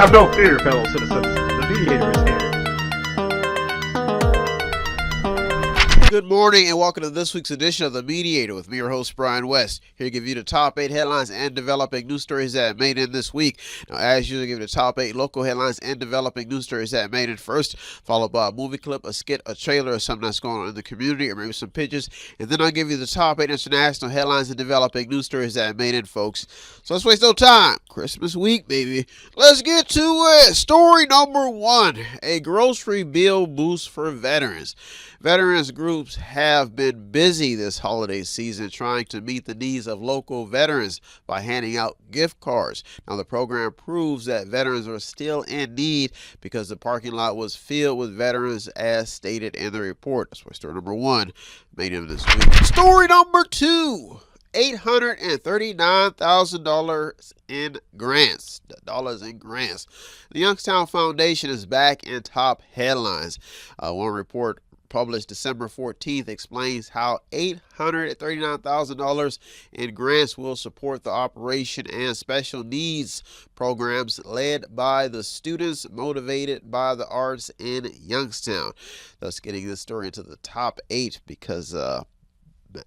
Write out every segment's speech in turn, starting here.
Have no fear, fellow citizens. The Mediator is here. Good morning and welcome to this week's edition of The Mediator with me, your host, Brian West. Here to give you the top 8 headlines and developing news stories that made in this week. Now, as usual, give you the top 8 local headlines and developing news stories that made in first, followed by a movie clip, a skit, a trailer, or something that's going on in the community, or maybe some pictures. And then I'll give you the top 8 international headlines and developing news stories that made in, folks. So let's waste no time. Christmas week, baby. Let's get to it. Story number 1, a grocery bill boost for veterans. Veterans groups have been busy this holiday season trying to meet the needs of local veterans by handing out gift cards. Now, the program proves that veterans are still in need because the parking lot was filled with veterans as stated in the report. That's why story number 1 made it this week. Story number 2. $839,000 in grants. The Youngstown Foundation is back in top headlines. One report published December 14th explains how $839,000 in grants will support the operation and special needs programs led by the students motivated by the arts in Youngstown. Thus getting this story into the top 8 because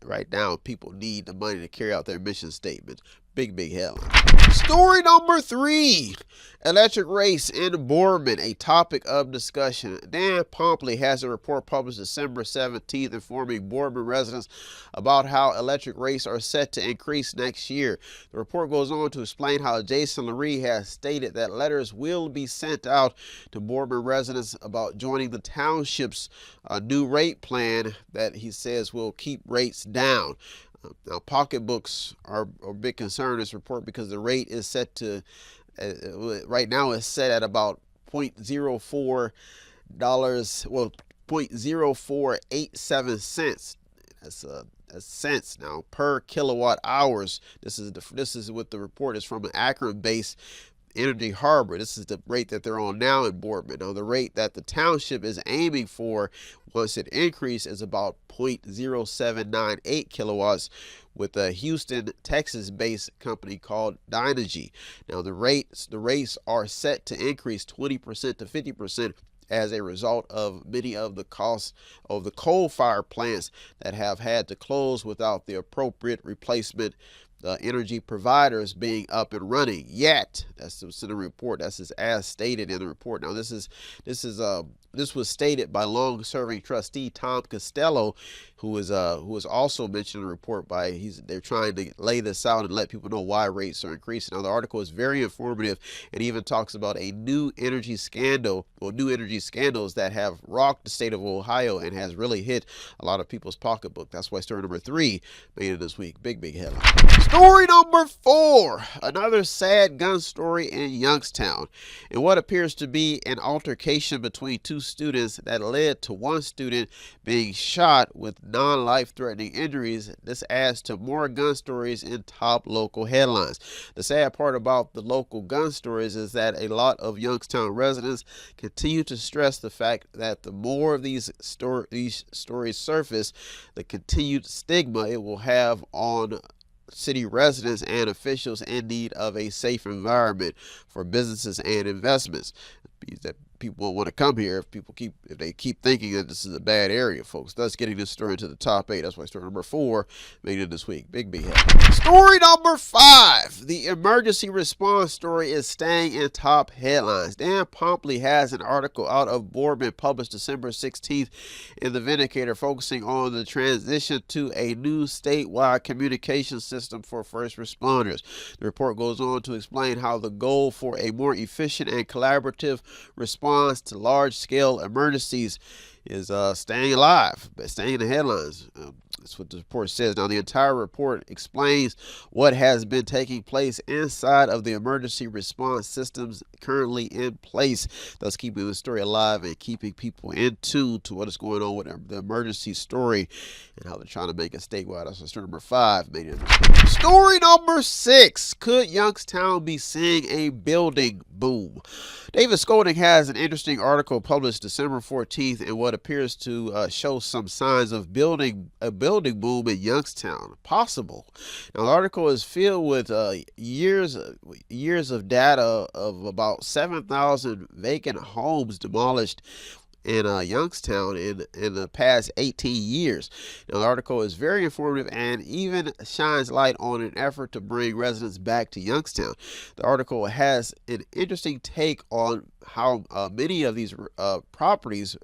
right now people need the money to carry out their mission statement. Big headline. Story number 3. Electric race in Boardman, a topic of discussion. Dan Pompley has a report published December 17th informing Boardman residents about how electric race are set to increase next year. The report goes on to explain how Jason Lurie has stated that letters will be sent out to Boardman residents about joining the township's new rate plan that he says will keep rates down. Now, pocketbooks are a big concern in this report because the rate is set to, right now it's set at about $0.04, well, 0.0487 cents. That's cents now per kilowatt hours. This is what the report is from an Akron-based Energy Harbor. This is the rate that they're on now in Boardman. Now, the rate that the township is aiming for once it increases is about 0.0798 kilowatts with a Houston, Texas-based company called Dynegy. Now, the rates are set to increase 20% to 50% as a result of many of the costs of the coal-fired plants that have had to close without the appropriate replacement energy providers being up and running yet. That's in the report. That's as stated in the report. Now, this was stated by long-serving trustee Tom Costello, who is also mentioned in the report. They're trying to lay this out and let people know why rates are increasing. Now, the article is very informative and even talks about a new energy scandals that have rocked the state of Ohio and has really hit a lot of people's pocketbook. That's why story number 3 made it this week. Big headline. Story number 4, another sad gun story in Youngstown. In what appears to be an altercation between two students that led to one student being shot with non-life-threatening injuries, this adds to more gun stories in top local headlines. The sad part about the local gun stories is that a lot of Youngstown residents continue to stress the fact that the more of these stories surface, the continued stigma it will have on city residents and officials in need of a safe environment for businesses and investments. That people won't want to come here if they keep thinking that this is a bad area, folks. Thus getting this story into the top 8. That's why story number 4 made it this week. Big head. Story number 5. The emergency response story is staying in top headlines. Dan Pompley has an article out of Boardman published December 16th in the Mediator focusing on the transition to a new statewide communication system for first responders. The report goes on to explain how the goal for a more efficient and collaborative response to large-scale emergencies is staying alive, but staying in the headlines. That's what the report says. Now, the entire report explains what has been taking place inside of the emergency response systems currently in place, thus keeping the story alive and keeping people in tune to what is going on with the emergency story and how they're trying to make it statewide. That's story number 5. Story number 6. Could Youngstown be seeing a building boom? David Scolding has an interesting article published December 14th in what appears to show some signs of a building building boom in Youngstown possible. Now, the article is filled with years of data of about 7,000 vacant homes demolished in Youngstown in the past 18 years. Now, the article is very informative and even shines light on an effort to bring residents back to Youngstown. The article has an interesting take on how many of these properties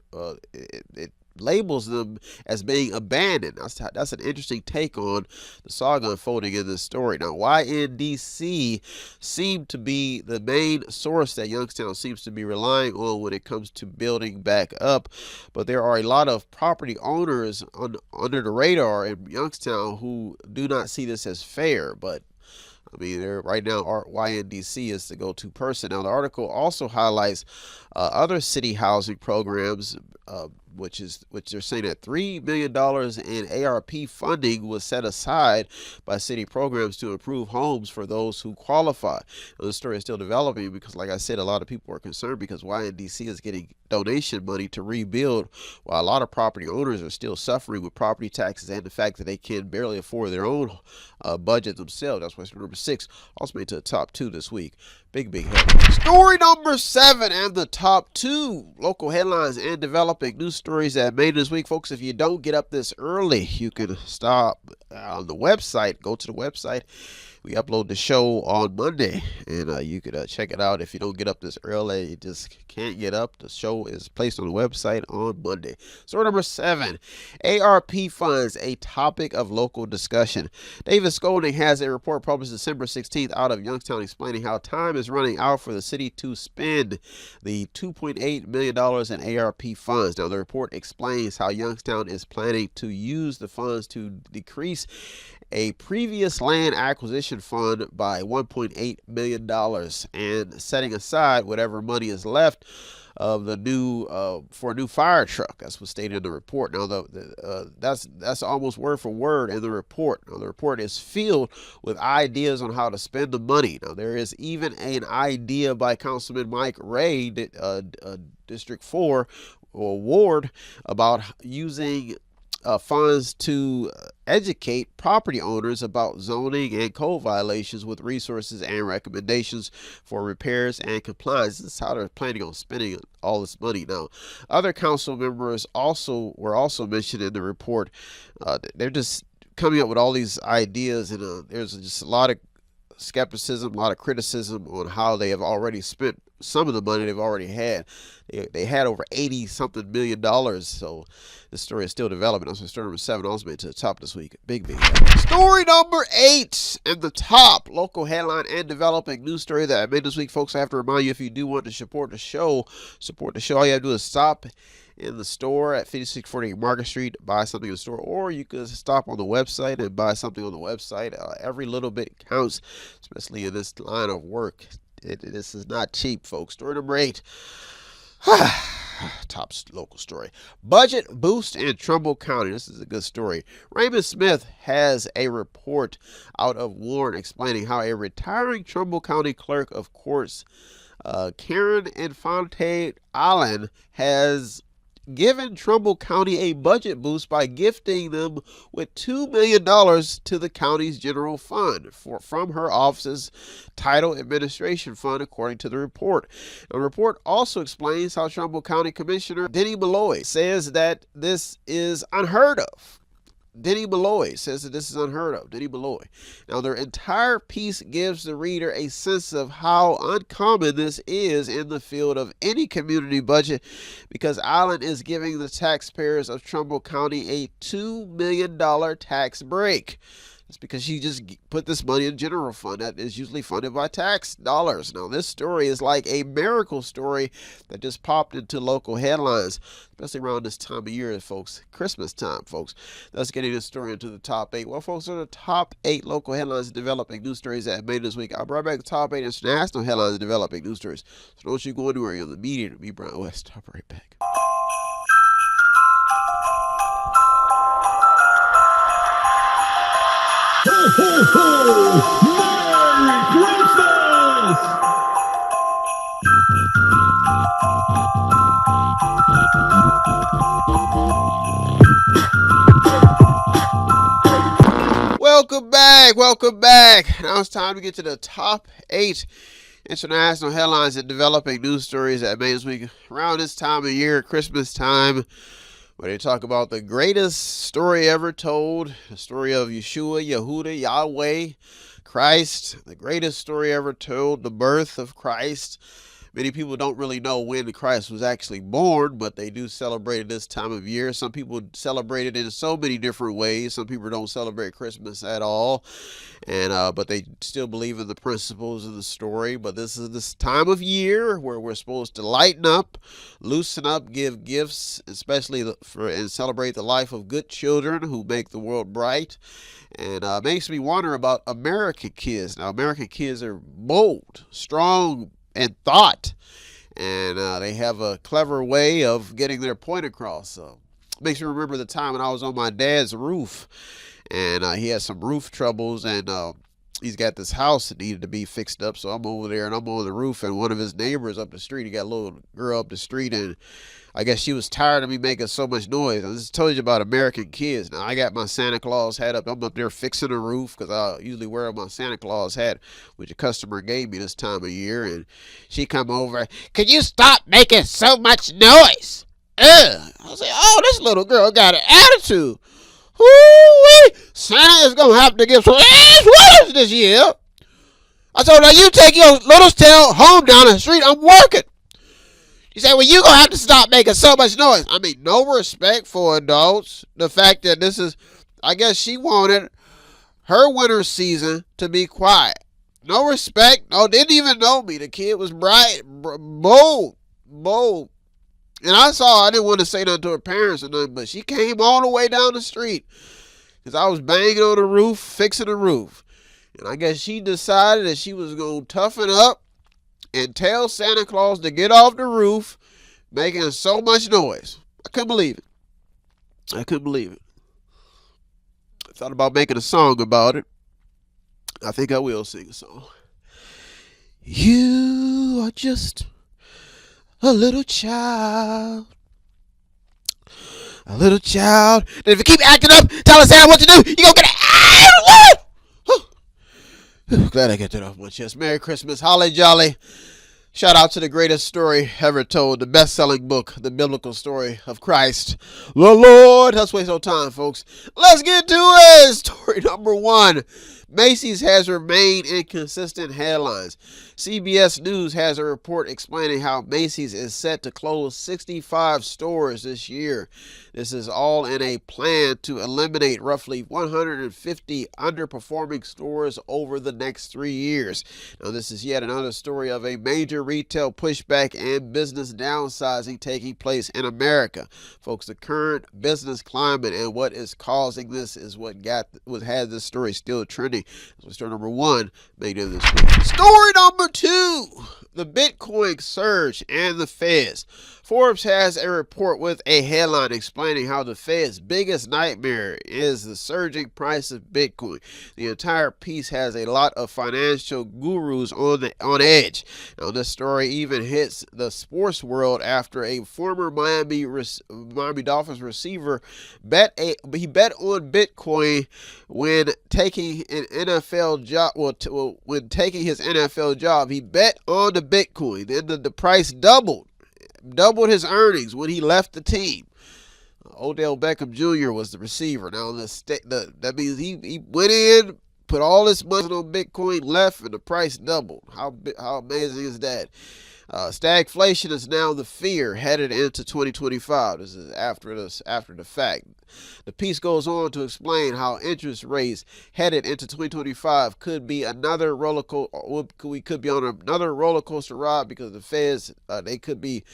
it labels them as being abandoned. That's an interesting take on the saga unfolding in this story. Now, YNDC seemed to be the main source that Youngstown seems to be relying on when it comes to building back up, but there are a lot of property owners under the radar in Youngstown who do not see this as fair. But I mean, right now, YNDC is the go-to person. Now, the article also highlights other city housing programs, which they're saying that $3 million in ARP funding was set aside by city programs to improve homes for those who qualify. Now, the story is still developing because, like I said, a lot of people are concerned because YNDC is getting donation money to rebuild, while a lot of property owners are still suffering with property taxes and the fact that they can barely afford their own budget themselves. That's why it's number 6. Also made to the top 2 this week. Big headline. Story number 7 and the top 2 local headlines and developing news stories that made this week. Folks, if you don't get up this early, you can stop on the website. Go to the website. We upload the show on Monday, and you could check it out. If you don't get up this early, you just can't get up. The show is placed on the website on Monday. Story number 7, ARP funds, a topic of local discussion. David Scolding has a report published December 16th out of Youngstown explaining how time is running out for the city to spend the $2.8 million in ARP funds. Now, the report explains how Youngstown is planning to use the funds to decrease a previous land acquisition fund by $1.8 million and setting aside whatever money is left of the new for a new fire truck. That's what's stated in the report. Now, that's almost word for word in the report. Now, the report is filled with ideas on how to spend the money. Now, there is even an idea by Councilman Mike Ray, District 4 or Ward, about using funds to educate property owners about zoning and code violations with resources and recommendations for repairs and compliance. This is how they're planning on spending all this money. Now, other council members were also mentioned in the report. They're just coming up with all these ideas, and there's just a lot of skepticism, a lot of criticism on how they have already spent some of the money they've already had. They had over $80-something million. So the story is still developing. Also, story number 7 also made to the top this week. Big headline. Story number 8 and the top local headline and developing news story that I made this week, folks. I have to remind you, if you do want to support the show, all you have to do is stop in the store at 5640 Market Street, buy something in the store, or you can stop on the website and buy something on the website. Every little bit counts, especially in this line of work. This is not cheap, folks. Story number 8. Top local story. Budget boost in Trumbull County. This is a good story. Raymond Smith has a report out of Warren explaining how a retiring Trumbull County Clerk of Courts, Karen Infante Allen, has given Trumbull County a budget boost by gifting them with $2 million to the county's general fund from her office's title administration fund, according to the report. The report also explains how Trumbull County Commissioner Denny Malloy says that this is unheard of. Denny Malloy says that this is unheard of. Denny Malloy. Now, their entire piece gives the reader a sense of how uncommon this is in the field of any community budget, because Allen is giving the taxpayers of Trumbull County a $2 million tax break. It's because she just put this money in general fund that is usually funded by tax dollars. Now, this story is like a miracle story that just popped into local headlines, especially around this time of year, folks. Christmas time, folks. Let's get this story into the top 8. Well, folks, are the top 8 local headlines and developing news stories that made this week. I'll bring back the top 8 international headlines and developing news stories. So don't you go anywhere. You're on the Mediator. Me, Brian West. I'll be right back. Ho, ho, ho! Merry Christmas! Welcome back. Now it's time to get to the top 8 international headlines and developing news stories that made us week around this time of year, Christmas time, where they talk about the greatest story ever told, the story of Yeshua, Yehuda, Yahweh, Christ, the greatest story ever told, the birth of Christ. Many people don't really know when Christ was actually born, but they do celebrate it this time of year. Some people celebrate it in so many different ways. Some people don't celebrate Christmas at all, and but they still believe in the principles of the story. But this is this time of year where we're supposed to lighten up, loosen up, give gifts, especially and celebrate the life of good children who make the world bright. And makes me wonder about American kids. Now, American kids are bold, strong, and thought, and they have a clever way of getting their point across. So makes me remember the time when I was on my dad's roof, and he had some roof troubles, and he's got this house that needed to be fixed up. So I'm over there, and I'm on the roof, and one of his neighbors up the street, he got a little girl up the street, and I guess she was tired of me making so much noise. I just told you about American kids. Now, I got my Santa Claus hat up. I'm up there fixing the roof because I usually wear my Santa Claus hat, which a customer gave me this time of year. And she come over, "Can you stop making so much noise?" I was like, "Oh, this little girl got an attitude. Woo-wee. Santa is going to have to give some sweaters this year." I told her, "You take your little tail home down the street. I'm working." She said, "Well, you're going to have to stop making so much noise." I mean, no respect for adults. The fact that this is, I guess she wanted her winter season to be quiet. No respect. No, didn't even know me. The kid was bright, bold. And I didn't want to say nothing to her parents or nothing, but she came all the way down the street because I was banging on the roof, fixing the roof. And I guess she decided that she was going to toughen up and tell Santa Claus to get off the roof, making so much noise. I couldn't believe it. I thought about making a song about it. I think I will sing a song. You are just a little child. A little child. And if you keep acting up, telling Santa what to do, you're going to get it. Glad I got that off my chest. Merry Christmas. Holly Jolly. Shout out to the greatest story ever told. The best-selling book, The Biblical Story of Christ, the Lord. Let's waste no time, folks. Let's get to it. Story number 1. Macy's has remained inconsistent headlines. CBS News has a report explaining how Macy's is set to close 65 stores this year. This is all in a plan to eliminate roughly 150 underperforming stores over the next 3 years. Now, this is yet another story of a major retail pushback and business downsizing taking place in America. Folks, the current business climate and what is causing this is what had this story still trending. So story number 1 made it this week. Story number 2, the Bitcoin surge and the Feds. Forbes has a report with a headline explaining how the Fed's biggest nightmare is the surging price of Bitcoin. The entire piece has a lot of financial gurus on edge. Now, this story even hits the sports world after a former Miami Dolphins receiver bet on Bitcoin when taking an NFL job. When taking his NFL job, he bet on the Bitcoin. Then the price doubled his earnings when he left the team. Odell Beckham Jr. was the receiver. Now, that means he went in, put all his money on Bitcoin, left, and the price doubled. How amazing is that? Stagflation is now the fear headed into 2025. This is after the fact. The piece goes on to explain how interest rates headed into 2025 could be another roller coaster. We could be on another roller coaster ride because the Feds they could be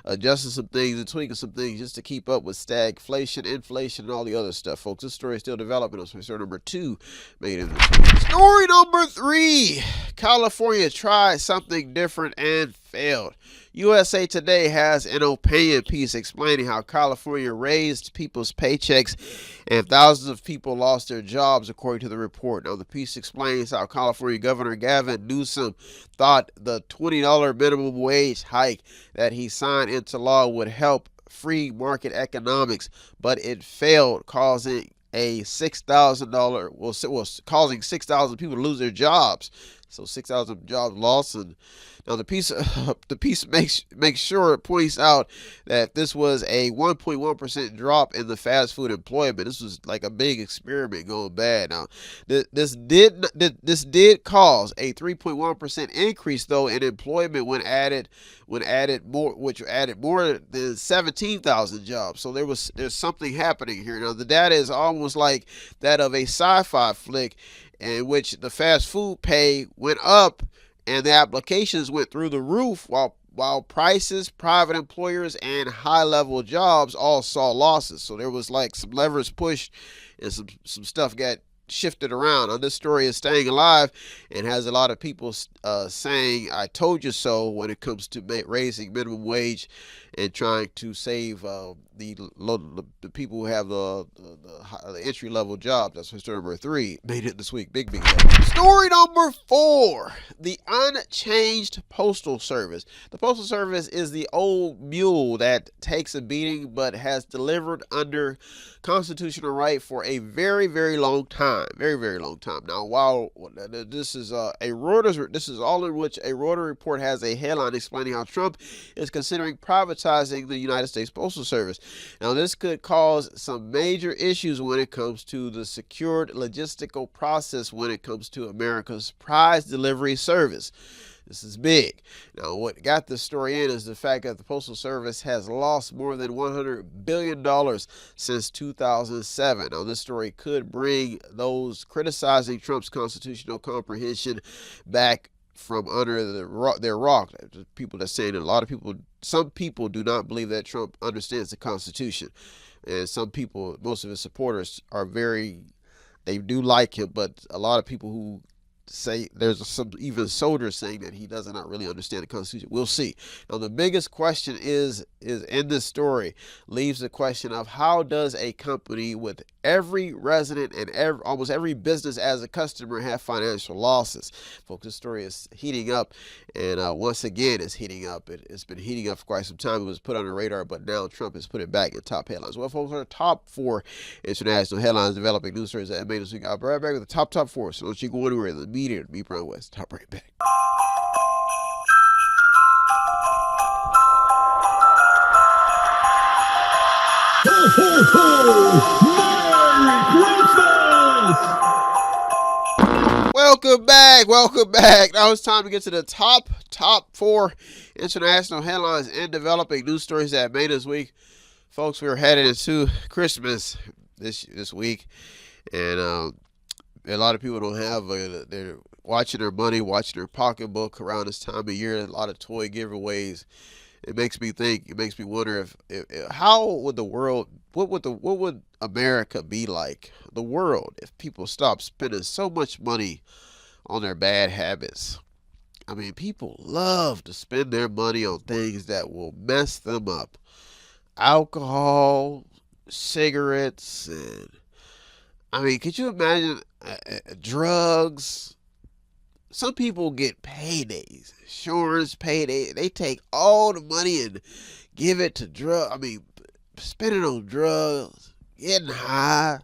adjusting some things and tweaking some things just to keep up with stagflation, inflation, and all the other stuff, folks. This story is still developing. On story number 2 made it this week. Story number 3: California tried something different and failed. USA Today has an opinion piece explaining how California raised people's paychecks and thousands of people lost their jobs, according to the report. Now, the piece explains how California Governor Gavin Newsom thought the $20 minimum wage hike that he signed into law would help free market economics, but it failed, causing a $6,000, was causing 6,000 people to lose their jobs. So 6,000 jobs lost. And now the piece makes sure it points out that this was a 1.1% drop in the fast food employment. This was like a big experiment going bad. Now this did cause a 3.1% increase though in employment when added more, which added more than 17,000 jobs. So there's something happening here. Now the data is almost like that of a sci-fi flick, in which the fast food pay went up and the applications went through the roof, while prices, private employers, and high-level jobs all saw losses. So there was like some levers pushed and some stuff got shifted around. Now this story is staying alive and has a lot of people saying "I told you so" when it comes to raising minimum wage and trying to save the people who have the entry level jobs. That's story number 3. Made it this week. Big. Story number 4: the unchanged Postal Service. The Postal Service is the old mule that takes a beating but has delivered under constitutional right for a very, very long time. Very long time. Now, while this is this is all in which a Reuters report has a headline explaining how Trump is considering privatizing the United States Postal Service. Now, this could cause some major issues when it comes to the secured logistical process when it comes to America's prize delivery service. This is big. Now, what got this story in is the fact that the Postal Service has lost more than $100 billion since 2007. Now, this story could bring those criticizing Trump's constitutional comprehension back from under their rock. People that saying that some people do not believe that Trump understands the Constitution. And some people, most of his supporters they do like him, but a lot of people who say there's some even soldiers saying that he does not really understand the Constitution. We'll see. Now, the biggest question is in this story leaves the question of how does a company with every resident and almost every business as a customer have financial losses? Folks, this story is heating up, and once again it's heating up. It's been heating up for quite some time. It was put on the radar, but now Trump has put it back in top headlines. Well, folks, our top 4 international headlines developing news stories that made us week. I'll be right back with the top 4. So don't you go anywhere. The Mediator, me, Brian West. Top right back. Ho, ho, ho! Merry Christmas! Welcome back. Now it's time to get to the top 4 international headlines and developing news stories that made us week. Folks, we're headed into Christmas this week, and a lot of people don't have they're watching their money, watching their pocketbook around this time of year. A lot of toy giveaways. It makes me think. It makes me wonder if how would the world, what would America be like, the world, if people stopped spending so much money on their bad habits? I mean, people love to spend their money on things that will mess them up. Alcohol, cigarettes, and I mean, could you imagine drugs? Some people get paydays, insurance payday. They take all the money and give it to drugs. I mean, spending on drugs, getting high.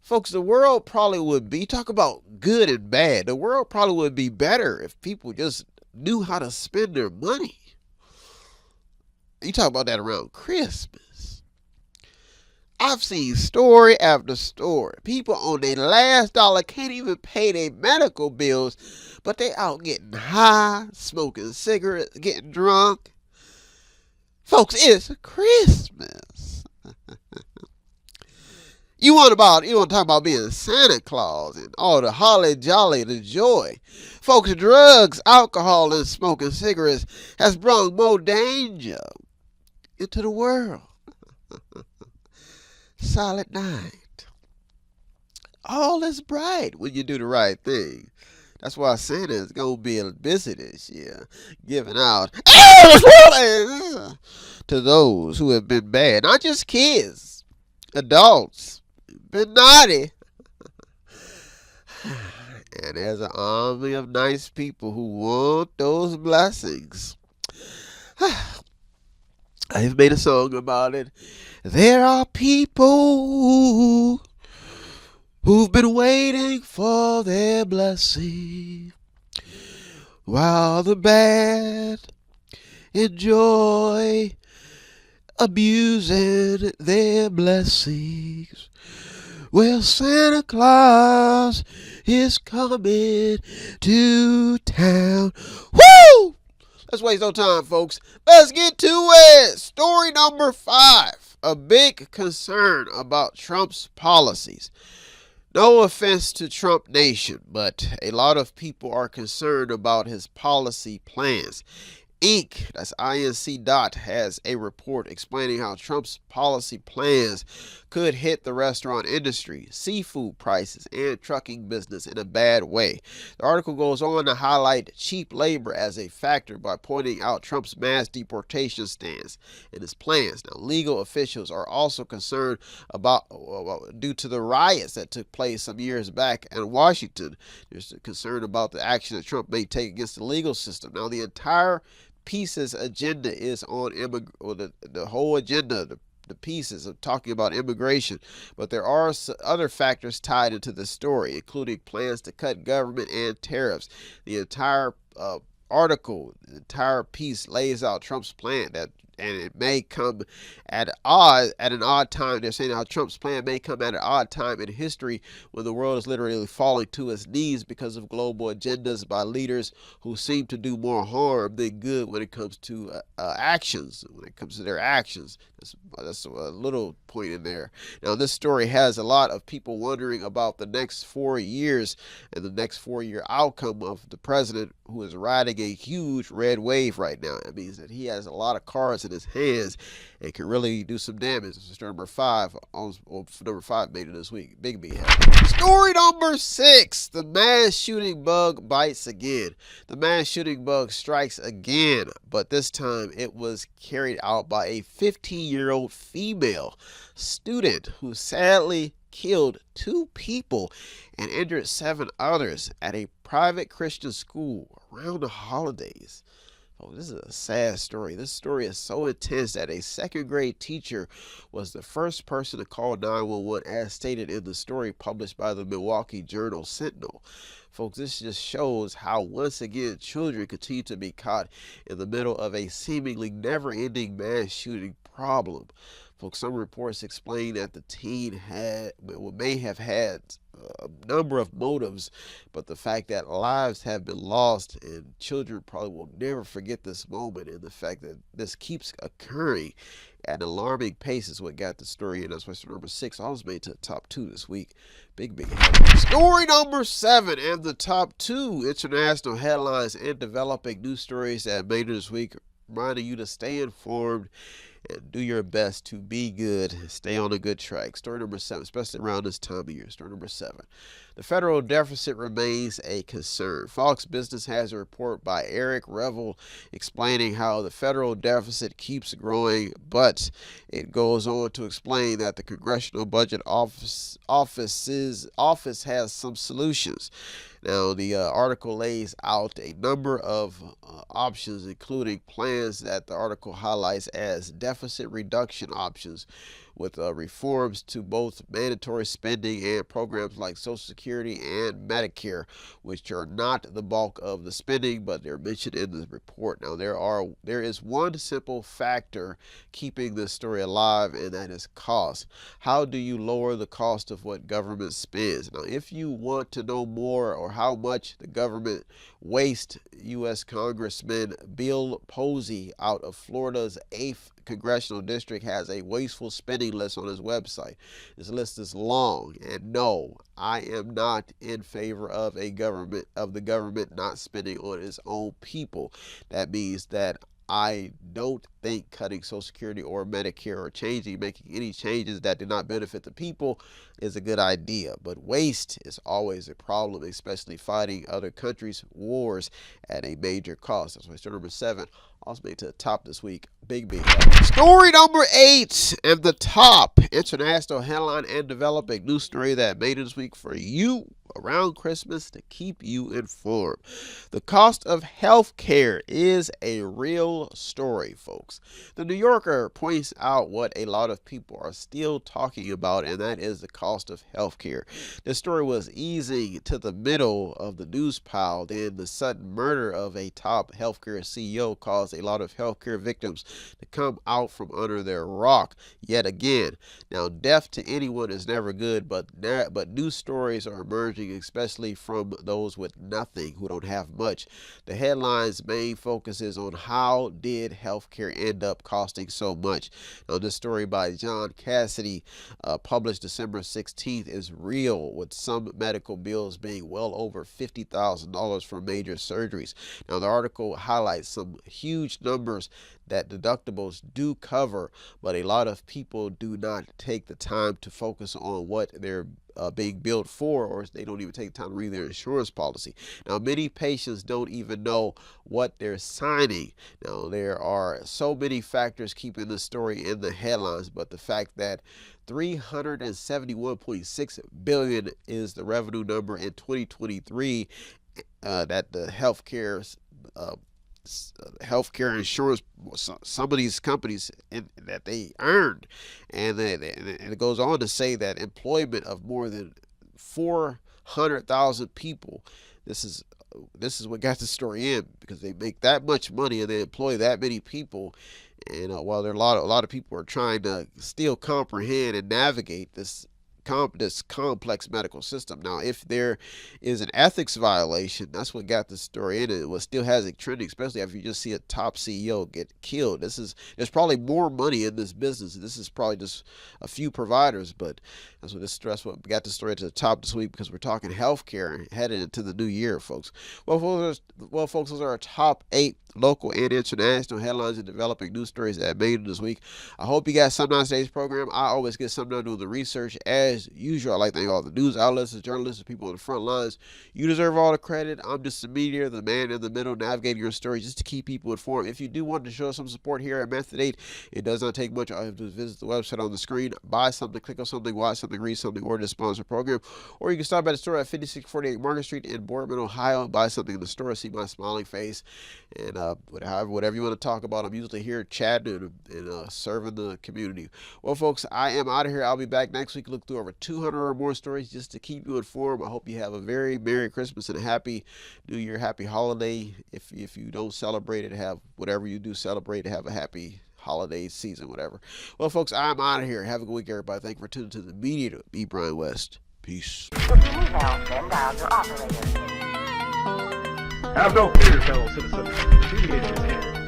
Folks, the world probably would be, talk about good and bad, the world probably would be better if people just knew how to spend their money. You talk about that around Christmas. I've seen story after story. People on their last dollar can't even pay their medical bills, but they out getting high, smoking cigarettes, getting drunk. Folks, it's Christmas. You want to talk about being Santa Claus and all the holly jolly, the joy. Folks, drugs, alcohol, and smoking cigarettes has brought more danger into the world. Silent night. All is bright when you do the right thing. That's why Santa is going to be busy this year, giving out to those who have been bad. Not just kids, adults, been naughty. And there's an army of nice people who want those blessings. I've made a song about it, There are people who've been waiting for their blessing, while the bad enjoy abusing their blessings. Well, Santa Claus is coming to town. Woo! Let's waste no time, folks. Let's get to it. Story number 5. A big concern about Trump's policies. No offense to Trump Nation, but a lot of people are concerned about his policy plans. Inc., that's INC. Has a report explaining how Trump's policy plans could hit the restaurant industry, seafood prices, and trucking business in a bad way. The article goes on to highlight cheap labor as a factor by pointing out Trump's mass deportation stance and his plans. Now, legal officials are also concerned about, due to the riots that took place some years back in Washington, there's a concern about the action that Trump may take against the legal system. Now, the entire pieces agenda is on the whole agenda, the pieces of talking about immigration, but there are other factors tied into the story, including plans to cut government and tariffs. The entire article, the entire piece lays out Trump's plan and it may come at an odd time. They're saying how Trump's plan may come at an odd time in history when the world is literally falling to its knees because of global agendas by leaders who seem to do more harm than good when it comes to actions. When it comes to their actions, that's a little point in there. Now, this story has a lot of people wondering about the next 4 years and the next 4-year outcome of the president, who is riding a huge red wave right now. It means that he has a lot of cards in his hands and can really do some damage. This is number 5. Number 5 made it this week. Big B. Story number 6. The mass shooting bug bites again. The mass shooting bug strikes again, but this time it was carried out by a 15-year-old female student who sadly killed 2 people and injured 7 others at a private Christian school around the holidays. Oh, this is a sad story. This story is so intense that a 2nd grade teacher was the first person to call 911, as stated in the story published by the Milwaukee Journal Sentinel. Folks, this just shows how, once again, children continue to be caught in the middle of a seemingly never-ending mass shooting problem. Folks, some reports explain that the teen may have had a number of motives, but the fact that lives have been lost and children probably will never forget this moment, and the fact that this keeps occurring at an alarming pace is what got the story in. That's why story number 6 almost made to the top 2 this week. Big story number 7 and the top 2 international headlines and developing news stories that made it this week, reminding you to stay informed and do your best to be good, stay on a good track. Story number 7, especially around this time of year. Story number 7. The federal deficit remains a concern. Fox Business has a report by Eric Revel explaining how the federal deficit keeps growing, but it goes on to explain that the Congressional Budget Office has some solutions. Now, the article lays out a number of options, including plans that the article highlights as deficit reduction options, with reforms to both mandatory spending and programs like Social Security and Medicare, which are not the bulk of the spending, but they're mentioned in the report. Now, there is one simple factor keeping this story alive, and that is cost. How do you lower the cost of what government spends? Now, if you want to know more or how much the government wastes, U.S. Congressman Bill Posey out of Florida's 8th congressional district has a wasteful spending list on his website. This list is long, and no, I am not in favor of the government not spending on its own people. That means that I don't think cutting Social Security or Medicare or making any changes that do not benefit the people is a good idea. But waste is always a problem, especially fighting other countries' wars at a major cost. That's why story number 7 also made to the top this week. Big B. Story number 8 and the top international headline and developing news story that made it this week for you around Christmas to keep you informed. The cost of health care is a real story, folks. The New Yorker points out what a lot of people are still talking about, and that is the cost of health care. The story was easing to the middle of the news pile. Then the sudden murder of a top healthcare CEO caused a lot of healthcare victims to come out from under their rock yet again. Now, death to anyone is never good, but news stories are emerging, especially from those with nothing, who don't have much. The headline's main focus is on how did healthcare end up costing so much. Now, this story by John Cassidy, published December 16th, is real, with some medical bills being well over $50,000 for major surgeries. Now, the article highlights some huge numbers that deductibles do cover, but a lot of people do not take the time to focus on what they're being billed for, or they don't even take the time to read their insurance policy. Now, many patients don't even know what they're signing. Now, there are so many factors keeping the story in the headlines, but the fact that $371.6 billion is the revenue number in 2023 that the healthcare insurance, some of these companies that they earned, and it goes on to say that employment of more than 400,000 people. This is what got the story in, because they make that much money and they employ that many people. And while there are a lot of people are trying to still comprehend and navigate this complex medical system. Now, if there is an ethics violation, that's what got the story in it. What still has it trending, especially if you just see a top CEO get killed. There's probably more money in this business. This is probably just a few providers, but that's what got the story to the top this week, because we're talking healthcare headed into the new year, folks. Well, folks, those are our top 8 local and international headlines and developing news stories that made it this week. I hope you got something on today's program. I always get something out doing the research. As usual, I'd like to thank all the news outlets, the journalists, the people on the front lines. You deserve all the credit. I'm just the mediator, the man in the middle, navigating your story just to keep people informed. If you do want to show some support here at Method 8, it does not take much. All you have to do is visit the website on the screen, buy something, click on something, watch something, read something, or just sponsor a program. Or you can stop by the store at 5648 Market Street in Boardman, Ohio, buy something in the store, see my smiling face, and whatever you want to talk about. I'm usually here chatting and serving the community. Well, folks, I am out of here. I'll be back next week. Look through over 200 or more stories just to keep you informed. I hope you have a very Merry Christmas and a Happy New Year, Happy Holiday. If you don't celebrate it, have whatever you do celebrate, have a happy holiday season, whatever. Well, folks, I'm out of here. Have a good week, everybody. Thank you for tuning to the Mediator. Be Brian West. Peace. Have no fear, fellow citizens. The Mediator is here.